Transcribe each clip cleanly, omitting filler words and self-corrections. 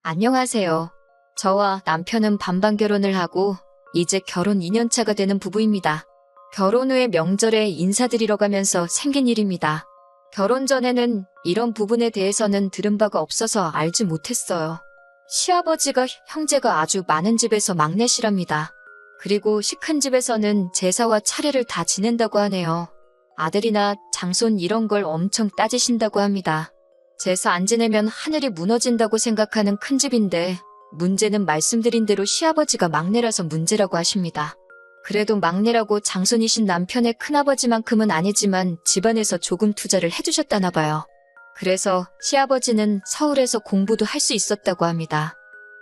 안녕하세요. 저와 남편은 반반 결혼을 하고 이제 결혼 2년차가 되는 부부입니다. 결혼 후에 명절에 인사드리러 가면서 생긴 일입니다. 결혼 전에는 이런 부분에 대해서는 들은 바가 없어서 알지 못했어요. 시아버지가 형제가 아주 많은 집에서 막내시랍니다. 그리고 시 큰 집에서는 제사와 차례를 다 지낸다고 하네요. 아들이나 장손 이런 걸 엄청 따지신다고 합니다. 제사 안 지내면 하늘이 무너진다고 생각하는 큰 집인데 문제는 말씀드린 대로 시아버지가 막내라서 문제라고 하십니다. 그래도 막내라고 장손이신 남편의 큰아버지만큼은 아니지만 집안에서 조금 투자를 해주셨다나 봐요. 그래서 시아버지는 서울에서 공부도 할 수 있었다고 합니다.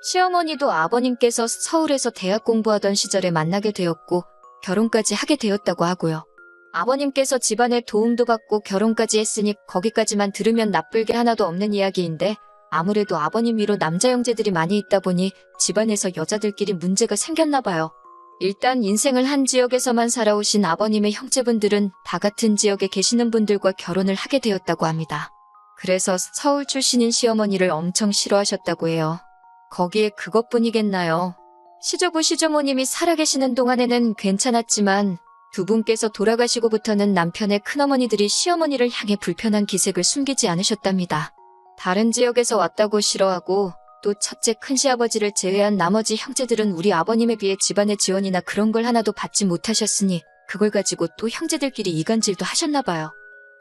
시어머니도 아버님께서 서울에서 대학 공부하던 시절에 만나게 되었고 결혼까지 하게 되었다고 하고요. 아버님께서 집안에 도움도 받고 결혼까지 했으니 거기까지만 들으면 나쁠 게 하나도 없는 이야기인데 아무래도 아버님 위로 남자 형제들이 많이 있다 보니 집안에서 여자들끼리 문제가 생겼나 봐요. 일단 인생을 한 지역에서만 살아오신 아버님의 형제분들은 다 같은 지역에 계시는 분들과 결혼을 하게 되었다고 합니다. 그래서 서울 출신인 시어머니를 엄청 싫어하셨다고 해요. 거기에 그것뿐이겠나요? 시조부 시조모님이 살아계시는 동안에는 괜찮았지만 두 분께서 돌아가시고부터는 남편의 큰어머니들이 시어머니를 향해 불편한 기색을 숨기지 않으셨답니다. 다른 지역에서 왔다고 싫어하고 또 첫째 큰시아버지를 제외한 나머지 형제들은 우리 아버님에 비해 집안의 지원이나 그런 걸 하나도 받지 못하셨으니 그걸 가지고 또 형제들끼리 이간질도 하셨나 봐요.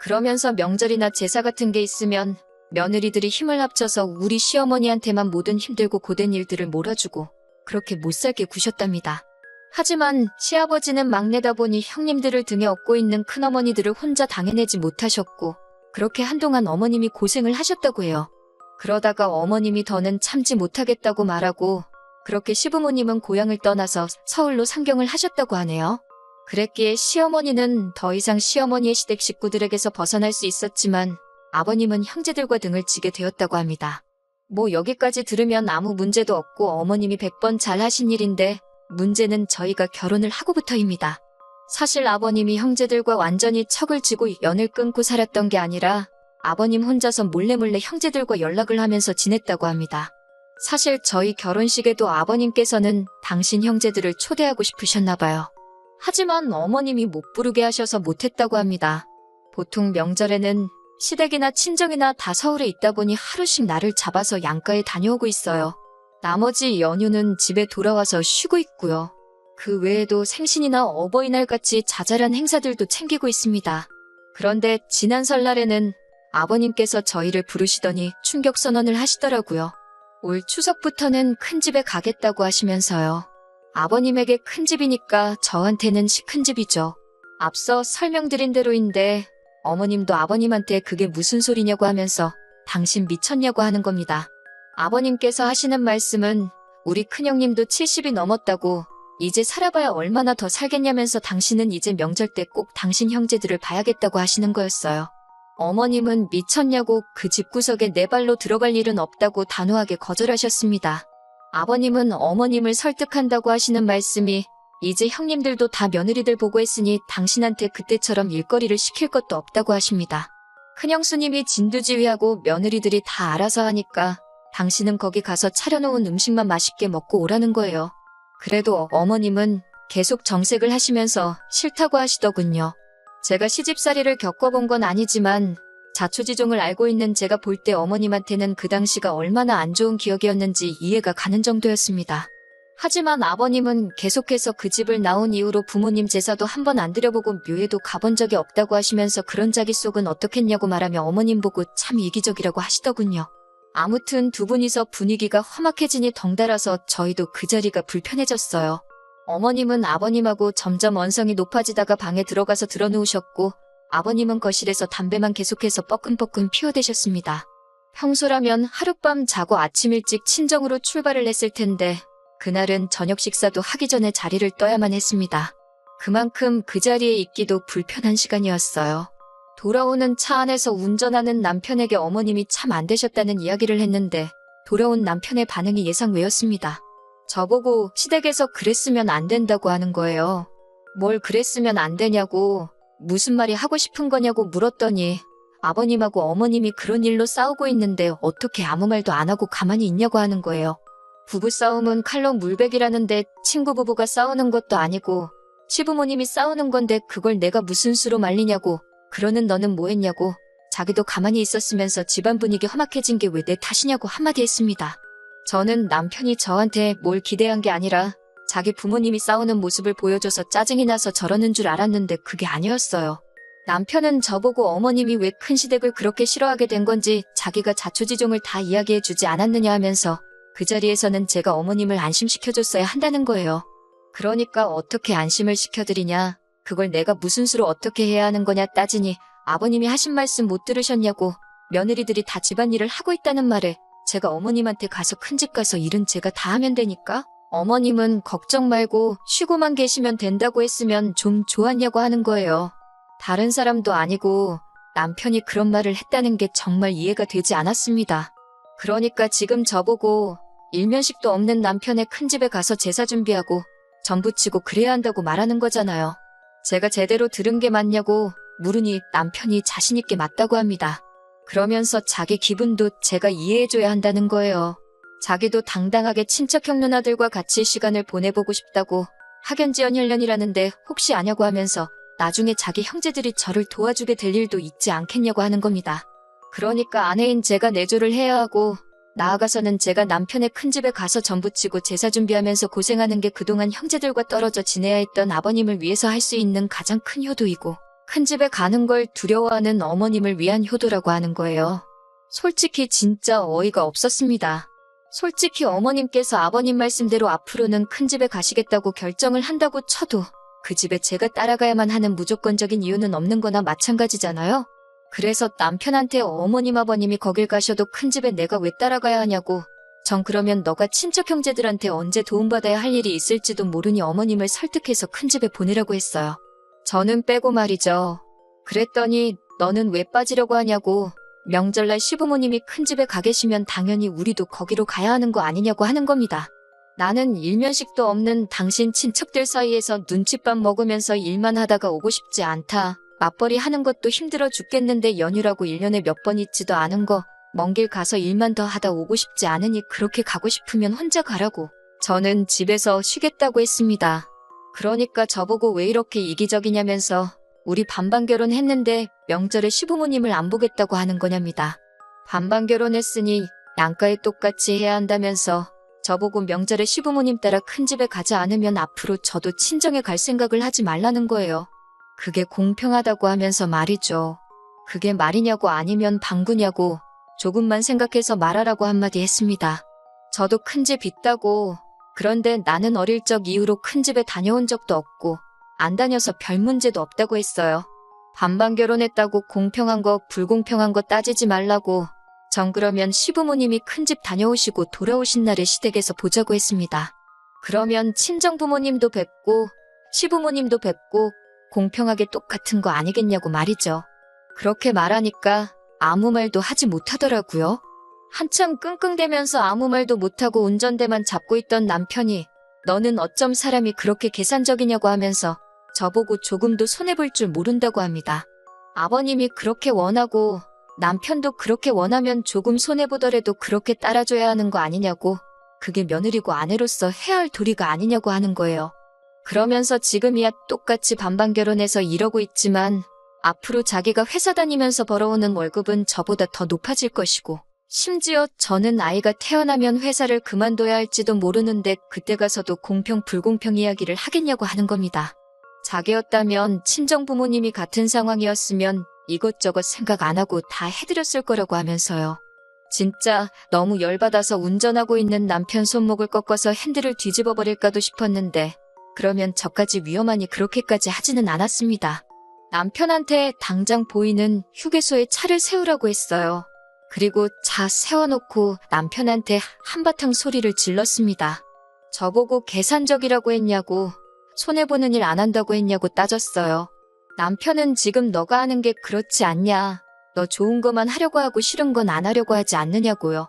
그러면서 명절이나 제사 같은 게 있으면 며느리들이 힘을 합쳐서 우리 시어머니한테만 모든 힘들고 고된 일들을 몰아주고 그렇게 못살게 구셨답니다. 하지만 시아버지는 막내다 보니 형님들을 등에 업고 있는 큰어머니들을 혼자 당해내지 못하셨고 그렇게 한동안 어머님이 고생을 하셨다고 해요. 그러다가 어머님이 더는 참지 못하겠다고 말하고 그렇게 시부모님은 고향을 떠나서 서울로 상경을 하셨다고 하네요. 그랬기에 시어머니는 더 이상 시어머니의 시댁 식구들에게서 벗어날 수 있었지만 아버님은 형제들과 등을 지게 되었다고 합니다. 뭐 여기까지 들으면 아무 문제도 없고 어머님이 100번 잘하신 일인데 문제는 저희가 결혼을 하고부터입니다. 사실 아버님이 형제들과 완전히 척을 지고 연을 끊고 살았던 게 아니라 아버님 혼자서 몰래몰래 형제들과 연락을 하면서 지냈다고 합니다. 사실 저희 결혼식에도 아버님께서는 당신 형제들을 초대하고 싶으셨나 봐요. 하지만 어머님이 못 부르게 하셔서 못했다고 합니다. 보통 명절에는 시댁이나 친정이나 다 서울에 있다 보니 하루씩 날을 잡아서 양가에 다녀오고 있어요. 나머지 연휴는 집에 돌아와서 쉬고 있고요. 그 외에도 생신이나 어버이날 같이 자잘한 행사들도 챙기고 있습니다. 그런데 지난 설날에는 아버님께서 저희를 부르시더니 충격 선언을 하시더라고요. 올 추석부터는 큰 집에 가겠다고 하시면서요. 아버님에게 큰 집이니까 저한테는 시큰 집이죠. 앞서 설명드린 대로인데 어머님도 아버님한테 그게 무슨 소리냐고 하면서 당신 미쳤냐고 하는 겁니다. 아버님께서 하시는 말씀은 우리 큰형님도 70이 넘었다고 이제 살아봐야 얼마나 더 살겠냐면서 당신은 이제 명절 때 꼭 당신 형제들을 봐야겠다고 하시는 거였어요. 어머님은 미쳤냐고 그 집구석에 내 발로 들어갈 일은 없다고 단호하게 거절하셨습니다. 아버님은 어머님을 설득한다고 하시는 말씀이 이제 형님들도 다 며느리들 보고 했으니 당신한테 그때처럼 일거리를 시킬 것도 없다고 하십니다. 큰형수님이 진두지휘하고 며느리들이 다 알아서 하니까 당신은 거기 가서 차려놓은 음식만 맛있게 먹고 오라는 거예요. 그래도 어머님은 계속 정색을 하시면서 싫다고 하시더군요. 제가 시집살이를 겪어본 건 아니지만 자초지종을 알고 있는 제가 볼 때 어머님한테는 그 당시가 얼마나 안 좋은 기억이었는지 이해가 가는 정도였습니다. 하지만 아버님은 계속해서 그 집을 나온 이후로 부모님 제사도 한 번 안 드려보고 묘에도 가본 적이 없다고 하시면서 그런 자기 속은 어떻겠냐고 말하며 어머님 보고 참 이기적이라고 하시더군요. 아무튼 두 분이서 분위기가 험악해지니 덩달아서 저희도 그 자리가 불편해졌어요. 어머님은 아버님하고 점점 언성이 높아지다가 방에 들어가서 드러누우셨고 아버님은 거실에서 담배만 계속해서 뻐끔뻐끔 피워대셨습니다. 평소라면 하룻밤 자고 아침 일찍 친정으로 출발을 했을 텐데 그날은 저녁 식사도 하기 전에 자리를 떠야만 했습니다. 그만큼 그 자리에 있기도 불편한 시간이었어요. 돌아오는 차 안에서 운전하는 남편에게 어머님이 참 안 되셨다는 이야기를 했는데 돌아온 남편의 반응이 예상 외였습니다. 저보고 시댁에서 그랬으면 안 된다고 하는 거예요. 뭘 그랬으면 안 되냐고 무슨 말이 하고 싶은 거냐고 물었더니 아버님하고 어머님이 그런 일로 싸우고 있는데 어떻게 아무 말도 안 하고 가만히 있냐고 하는 거예요. 부부싸움은 칼로 물베기라는데 친구 부부가 싸우는 것도 아니고 시부모님이 싸우는 건데 그걸 내가 무슨 수로 말리냐고, 그러는 너는 뭐 했냐고, 자기도 가만히 있었으면서 집안 분위기 험악해진 게 왜 내 탓이냐고 한마디 했습니다. 저는 남편이 저한테 뭘 기대한 게 아니라 자기 부모님이 싸우는 모습을 보여줘서 짜증이 나서 저러는 줄 알았는데 그게 아니었어요. 남편은 저보고 어머님이 왜 큰 시댁을 그렇게 싫어하게 된 건지 자기가 자초지종을 다 이야기해주지 않았느냐 하면서 그 자리에서는 제가 어머님을 안심시켜줬어야 한다는 거예요. 그러니까 어떻게 안심을 시켜드리냐, 그걸 내가 무슨 수로 어떻게 해야 하는 거냐 따지니 아버님이 하신 말씀 못 들으셨냐고, 며느리들이 다 집안일을 하고 있다는 말에 제가 어머님한테 가서 큰집 가서 일은 제가 다 하면 되니까 어머님은 걱정 말고 쉬고만 계시면 된다고 했으면 좀 좋았냐고 하는 거예요. 다른 사람도 아니고 남편이 그런 말을 했다는 게 정말 이해가 되지 않았습니다. 그러니까 지금 저보고 일면식도 없는 남편의 큰집에 가서 제사 준비하고 전 부치고 그래야 한다고 말하는 거잖아요. 제가 제대로 들은 게 맞냐고 물으니 남편이 자신있게 맞다고 합니다. 그러면서 자기 기분도 제가 이해해줘야 한다는 거예요. 자기도 당당하게 친척형 누나들과 같이 시간을 보내보고 싶다고, 학연지연 혈연이라는데 혹시 아냐고 하면서 나중에 자기 형제들이 저를 도와주게 될 일도 있지 않겠냐고 하는 겁니다. 그러니까 아내인 제가 내조를 해야 하고, 나아가서는 제가 남편의 큰집에 가서 전 부치고 제사 준비하면서 고생하는 게 그동안 형제들과 떨어져 지내야 했던 아버님을 위해서 할 수 있는 가장 큰 효도이고, 큰집에 가는 걸 두려워하는 어머님을 위한 효도라고 하는 거예요. 솔직히 진짜 어이가 없었습니다. 솔직히 어머님께서 아버님 말씀대로 앞으로는 큰집에 가시겠다고 결정을 한다고 쳐도 그 집에 제가 따라가야만 하는 무조건적인 이유는 없는 거나 마찬가지잖아요. 그래서 남편한테 어머님 아버님이 거길 가셔도 큰집에 내가 왜 따라가야 하냐고, 전 그러면 너가 친척 형제들한테 언제 도움받아야 할 일이 있을지도 모르니 어머님을 설득해서 큰집에 보내라고 했어요. 저는 빼고 말이죠. 그랬더니 너는 왜 빠지려고 하냐고, 명절날 시부모님이 큰집에 가 계시면 당연히 우리도 거기로 가야 하는 거 아니냐고 하는 겁니다. 나는 일면식도 없는 당신 친척들 사이에서 눈칫밥 먹으면서 일만 하다가 오고 싶지 않다. 맞벌이 하는 것도 힘들어 죽겠는데 연휴라고 1년에 몇 번 있지도 않은 거, 먼 길 가서 일만 더 하다 오고 싶지 않으니 그렇게 가고 싶으면 혼자 가라고. 저는 집에서 쉬겠다고 했습니다. 그러니까 저보고 왜 이렇게 이기적이냐면서 우리 반반 결혼했는데 명절에 시부모님을 안 보겠다고 하는 거냐입니다. 반반 결혼했으니 양가에 똑같이 해야 한다면서 저보고 명절에 시부모님 따라 큰집에 가지 않으면 앞으로 저도 친정에 갈 생각을 하지 말라는 거예요. 그게 공평하다고 하면서 말이죠. 그게 말이냐고 아니면 방구냐고 조금만 생각해서 말하라고 한마디 했습니다. 저도 큰집 있다고, 그런데 나는 어릴 적 이후로 큰집에 다녀온 적도 없고 안 다녀서 별 문제도 없다고 했어요. 반반 결혼했다고 공평한 거 불공평한 거 따지지 말라고, 전 그러면 시부모님이 큰집 다녀오시고 돌아오신 날에 시댁에서 보자고 했습니다. 그러면 친정부모님도 뵙고 시부모님도 뵙고 공평하게 똑같은 거 아니겠냐고 말이죠. 그렇게 말하니까 아무 말도 하지 못하더라고요. 한참 끙끙대면서 아무 말도 못하고 운전대만 잡고 있던 남편이 너는 어쩜 사람이 그렇게 계산적이냐고 하면서 저보고 조금도 손해볼 줄 모른다고 합니다. 아버님이 그렇게 원하고 남편도 그렇게 원하면 조금 손해보더라도 그렇게 따라줘야 하는 거 아니냐고, 그게 며느리고 아내로서 해야 할 도리가 아니냐고 하는 거예요. 그러면서 지금이야 똑같이 반반 결혼해서 이러고 있지만 앞으로 자기가 회사 다니면서 벌어오는 월급은 저보다 더 높아질 것이고, 심지어 저는 아이가 태어나면 회사를 그만둬야 할지도 모르는데 그때 가서도 공평 불공평 이야기를 하겠냐고 하는 겁니다. 자기였다면 친정부모님이 같은 상황이었으면 이것저것 생각 안 하고 다 해드렸을 거라고 하면서요. 진짜 너무 열받아서 운전하고 있는 남편 손목을 꺾어서 핸들을 뒤집어 버릴까도 싶었는데 그러면 저까지 위험하니 그렇게까지 하지는 않았습니다. 남편한테 당장 보이는 휴게소에 차를 세우라고 했어요. 그리고 차 세워놓고 남편한테 한바탕 소리를 질렀습니다. 저보고 계산적이라고 했냐고, 손해보는 일 안 한다고 했냐고 따졌어요. 남편은 지금 너가 하는 게 그렇지 않냐, 너 좋은 것만 하려고 하고 싫은 건 안 하려고 하지 않느냐고요.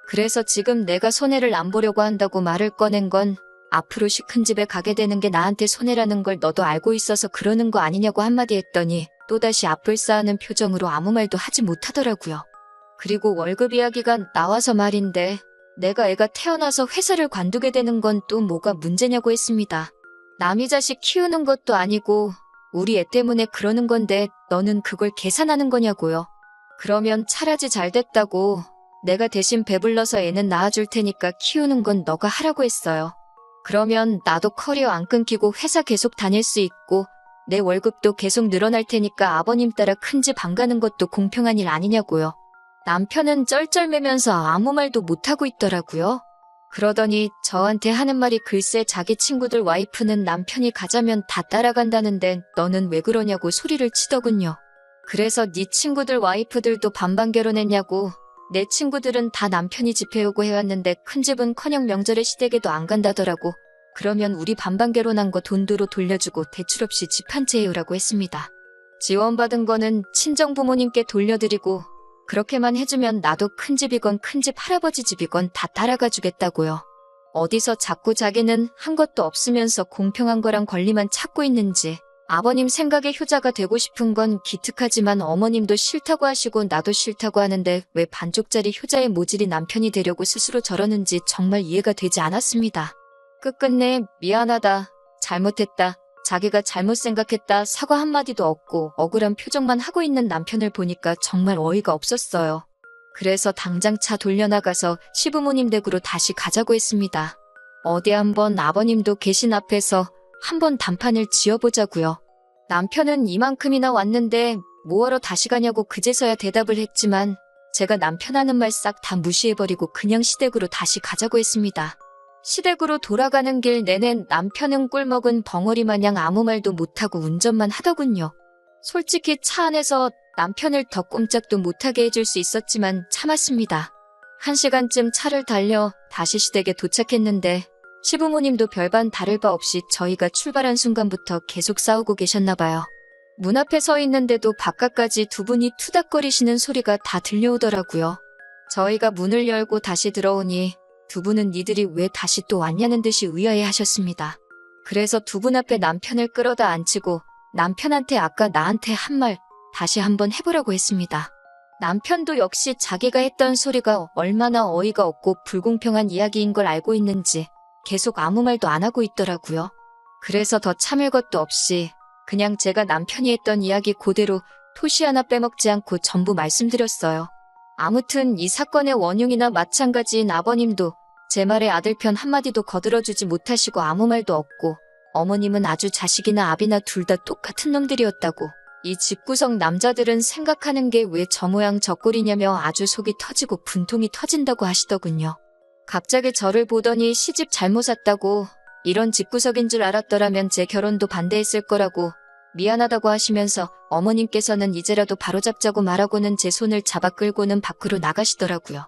그래서 지금 내가 손해를 안 보려고 한다고 말을 꺼낸 건 앞으로 시 큰 집에 가게 되는 게 나한테 손해라는 걸 너도 알고 있어서 그러는 거 아니냐고 한마디 했더니 또다시 앞을 쌓는 표정으로 아무 말도 하지 못하더라고요. 그리고 월급 이야기가 나와서 말인데 내가 애가 태어나서 회사를 관두게 되는 건 또 뭐가 문제냐고 했습니다. 남이 자식 키우는 것도 아니고 우리 애 때문에 그러는 건데 너는 그걸 계산하는 거냐고요. 그러면 차라리 잘 됐다고 내가 대신 배불러서 애는 낳아줄 테니까 키우는 건 너가 하라고 했어요. 그러면 나도 커리어 안 끊기고 회사 계속 다닐 수 있고 내 월급도 계속 늘어날 테니까 아버님 따라 큰 집 안 가는 것도 공평한 일 아니냐고요. 남편은 쩔쩔매면서 아무 말도 못하고 있더라고요. 그러더니 저한테 하는 말이 글쎄 자기 친구들 와이프는 남편이 가자면 다 따라간다는데 너는 왜 그러냐고 소리를 치더군요. 그래서 네 친구들 와이프들도 반반 결혼했냐고. 내 친구들은 다 남편이 집 해오고 해왔는데 큰 집은커녕 명절에 시댁에도 안 간다더라고. 그러면 우리 반반 결혼한 거 돈으로 돌려주고 대출 없이 집 한 채 해오라고 했습니다. 지원받은 거는 친정부모님께 돌려드리고 그렇게만 해주면 나도 큰 집이건 큰 집 할아버지 집이건 다 따라가 주겠다고요. 어디서 자꾸 자기는 한 것도 없으면서 공평한 거랑 권리만 찾고 있는지. 아버님 생각에 효자가 되고 싶은 건 기특하지만 어머님도 싫다고 하시고 나도 싫다고 하는데 왜 반쪽짜리 효자의 모질이 남편이 되려고 스스로 저러는지 정말 이해가 되지 않았습니다. 끝끝내 미안하다, 잘못했다, 자기가 잘못 생각했다 사과 한마디도 없고 억울한 표정만 하고 있는 남편을 보니까 정말 어이가 없었어요. 그래서 당장 차 돌려나가서 시부모님 댁으로 다시 가자고 했습니다. 어디 한번 아버님도 계신 앞에서 한번 단판을 지어보자고요. 남편은 이만큼이나 왔는데 뭐하러 다시 가냐고 그제서야 대답을 했지만 제가 남편 하는 말 싹 다 무시해버리고 그냥 시댁으로 다시 가자고 했습니다. 시댁으로 돌아가는 길 내내 남편은 꿀먹은 벙어리 마냥 아무 말도 못하고 운전만 하더군요. 솔직히 차 안에서 남편을 더 꼼짝도 못하게 해줄 수 있었지만 참았습니다. 1시간쯤 차를 달려 다시 시댁에 도착했는데 시부모님도 별반 다를 바 없이 저희가 출발한 순간부터 계속 싸우고 계셨나 봐요. 문 앞에 서 있는데도 바깥까지 두 분이 투닥거리시는 소리가 다 들려오더라고요. 저희가 문을 열고 다시 들어오니 두 분은 니들이 왜 다시 또 왔냐는 듯이 의아해 하셨습니다. 그래서 두 분 앞에 남편을 끌어다 앉히고 남편한테 아까 나한테 한 말 다시 한번 해보라고 했습니다. 남편도 역시 자기가 했던 소리가 얼마나 어이가 없고 불공평한 이야기인 걸 알고 있는지 계속 아무 말도 안 하고 있더라고요. 그래서 더 참을 것도 없이 그냥 제가 남편이 했던 이야기 그대로 토시 하나 빼먹지 않고 전부 말씀드렸어요. 아무튼 이 사건의 원흉이나 마찬가지인 아버님도 제 말에 아들편 한마디도 거들어주지 못하시고 아무 말도 없고 어머님은 아주 자식이나 아비나 둘 다 똑같은 놈들이었다고 이 집구석 남자들은 생각하는 게 왜 저 모양 저 꼴이냐며 아주 속이 터지고 분통이 터진다고 하시더군요. 갑자기 저를 보더니 시집 잘못 왔다고 이런 집구석인 줄 알았더라면 제 결혼도 반대했을 거라고 미안하다고 하시면서 어머님께서는 이제라도 바로잡자고 말하고는 제 손을 잡아 끌고는 밖으로 나가시더라고요.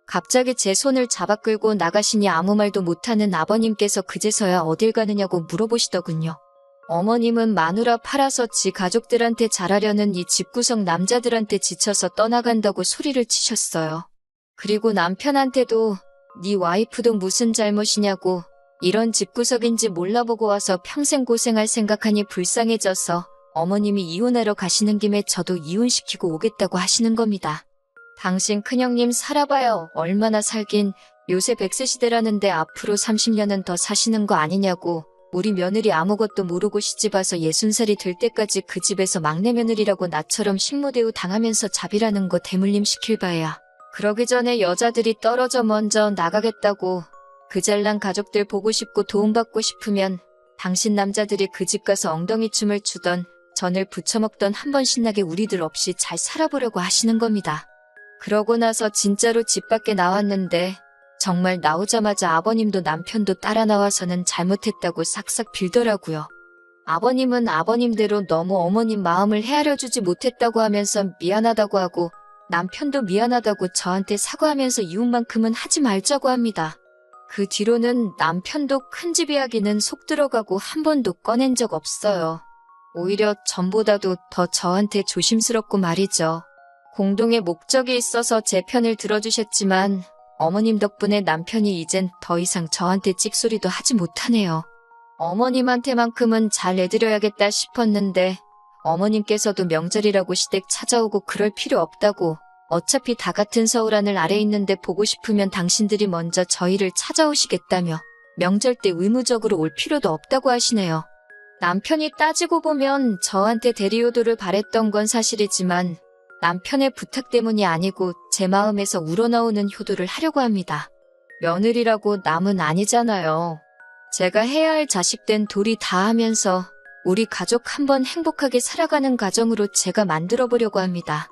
갑자기 제 손을 잡아 끌고 나가시니 아무 말도 못하는 아버님께서 그제서야 어딜 가느냐고 물어보시더군요. 어머님은 마누라 팔아서 지 가족들한테 잘하려는 이 집구석 남자들한테 지쳐서 떠나간다고 소리를 치셨어요. 그리고 남편한테도 네 와이프도 무슨 잘못이냐고 이런 집구석인지 몰라보고 와서 평생 고생할 생각하니 불쌍해져서 어머님이 이혼하러 가시는 김에 저도 이혼시키고 오겠다고 하시는 겁니다. 당신 큰형님 살아봐요. 얼마나 살긴 요새 100세 시대라는데 앞으로 30년은 더 사시는 거 아니냐고 우리 며느리 아무것도 모르고 시집와서 60살이 될 때까지 그 집에서 막내 며느리라고 나처럼 식모대우 당하면서 잡이라는 거 대물림 시킬 바에야. 그러기 전에 여자들이 떨어져 먼저 나가겠다고 그 잘난 가족들 보고 싶고 도움받고 싶으면 당신 남자들이 그 집 가서 엉덩이 춤을 추던 전을 부쳐먹던 한번 신나게 우리들 없이 잘 살아보려고 하시는 겁니다. 그러고 나서 진짜로 집 밖에 나왔는데 정말 나오자마자 아버님도 남편도 따라 나와서는 잘못했다고 싹싹 빌더라고요. 아버님은 아버님대로 너무 어머님 마음을 헤아려주지 못했다고 하면서 미안하다고 하고 남편도 미안하다고 저한테 사과하면서 이웃만큼은 하지 말자고 합니다. 그 뒤로는 남편도 큰 집 이야기는 속 들어가고 한 번도 꺼낸 적 없어요. 오히려 전보다도 더 저한테 조심스럽고 말이죠. 공동의 목적이 있어서 제 편을 들어주셨지만 어머님 덕분에 남편이 이젠 더 이상 저한테 찍소리도 하지 못하네요. 어머님한테만큼은 잘 해드려야겠다 싶었는데 어머님께서도 명절이라고 시댁 찾아오고 그럴 필요 없다고, 어차피 다 같은 서울 하늘 아래 있는데 보고 싶으면 당신들이 먼저 저희를 찾아오시겠다며 명절 때 의무적으로 올 필요도 없다고 하시네요. 남편이 따지고 보면 저한테 대리효도를 바랬던 건 사실이지만 남편의 부탁 때문이 아니고 제 마음에서 우러나오는 효도를 하려고 합니다. 며느리라고 남은 아니잖아요. 제가 해야 할 자식된 도리 다 하면서 우리 가족 한번 행복하게 살아가는 가정으로 제가 만들어 보려고 합니다.